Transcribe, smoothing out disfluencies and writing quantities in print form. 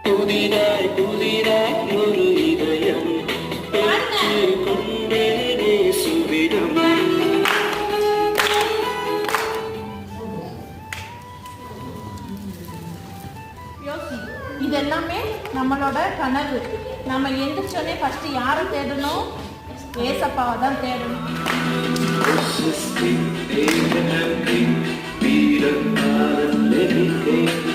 புதிராய் புதிராய் ஒரு இதயம் பெற்று கொண்டேனே சுவிடம். இதெல்லாமே நம்மளோட கனவு. நம்ம எந்திரிச்சோடனே ஃபர்ஸ்ட் யாரை தேடணும்? ஏசப்பாவை தான் தேடணும். Even